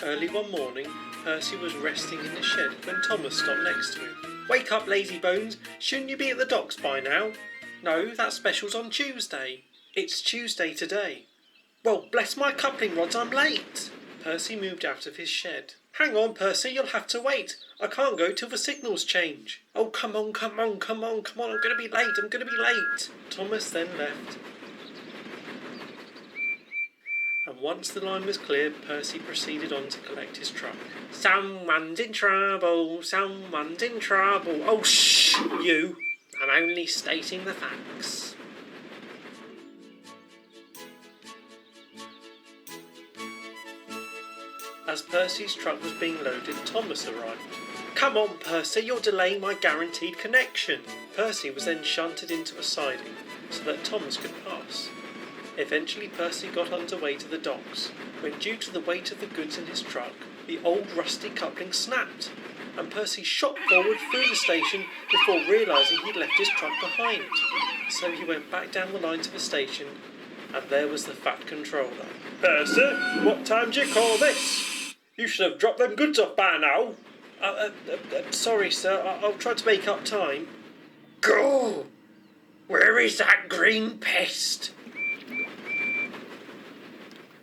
Early one morning, Percy was resting in the shed when Thomas stopped next to him. "Wake up, lazy bones! Shouldn't you be at the docks by now?" "No, that special's on Tuesday." "It's Tuesday today." "Well, bless my coupling rods, I'm late." Percy moved out of his shed. "Hang on, Percy, you'll have to wait. I can't go till the signals change." "Oh, come on, I'm going to be late. Thomas then left. And once the line was clear, Percy proceeded on to collect his truck. Someone's in trouble. Oh, shh, you. I'm only stating the facts. As Percy's truck was being loaded, Thomas arrived. "Come on, Percy, you're delaying my guaranteed connection." Percy was then shunted into a siding so that Thomas could pass. Eventually Percy got underway to the docks, when due to the weight of the goods in his truck, the old rusty coupling snapped, and Percy shot forward through the station before realising he'd left his truck behind. So he went back down the line to the station, and there was the Fat Controller. "Percy, what time do you call this? You should have dropped them goods off by now." Sorry, sir, I'll try to make up time." "Go! Where is that green pest?"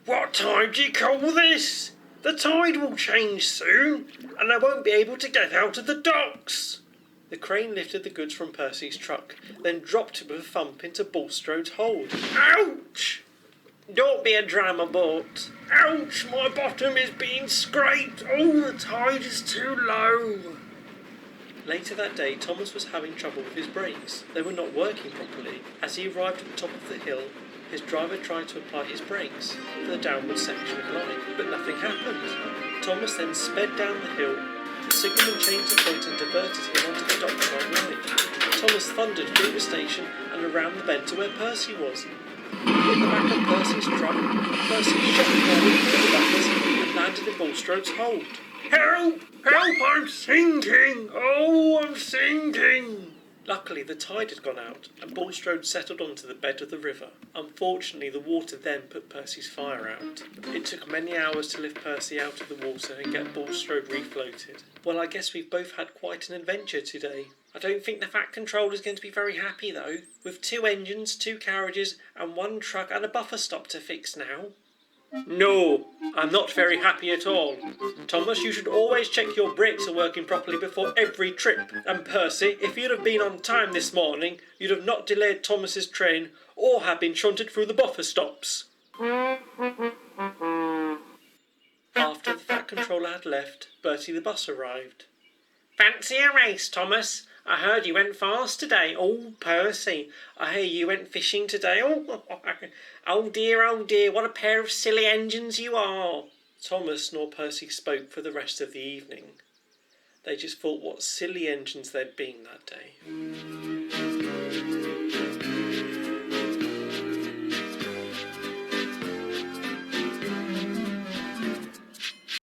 "What time do you call this? The tide will change soon, and I won't be able to get out of the docks." The crane lifted the goods from Percy's truck, then dropped it with a thump into Bulstrode's hold. "Ouch! Don't be a drama, Bolt." "Ouch! My bottom is being scraped. Oh, the tide is too low." Later that day, Thomas was having trouble with his brakes. They were not working properly. As he arrived at the top of the hill, his driver tried to apply his brakes for the downward section of the line, but nothing happened. Thomas then sped down the hill. The signalman changed the point and diverted him onto the dockside line. Thomas thundered through the station and around the bend to where Percy was. In the back of Percy's truck, Percy shot forward through the buffers and landed in Bulstrode's hold. "Help! Help! I'm sinking! Oh, I'm sinking!" Luckily, the tide had gone out, and Bulstrode settled onto the bed of the river. Unfortunately, the water then put Percy's fire out. It took many hours to lift Percy out of the water and get Bulstrode refloated. Well, I guess we've both had quite an adventure today. I don't think the Fat Controller's going to be very happy, though, with 2 engines, 2 carriages, and 1 truck and a buffer stop to fix now. No, I'm not very happy at all. Thomas, you should always check your brakes are working properly before every trip. And Percy, if you'd have been on time this morning, you'd have not delayed Thomas's train or have been shunted through the buffer stops. After the Fat Controller had left, Bertie the bus arrived. "Fancy a race, Thomas? I heard you went fast today. Oh, Percy, I hear you went fishing today. Oh dear, what a pair of silly engines you are." Thomas nor Percy spoke for the rest of the evening. They just thought what silly engines they'd been that day.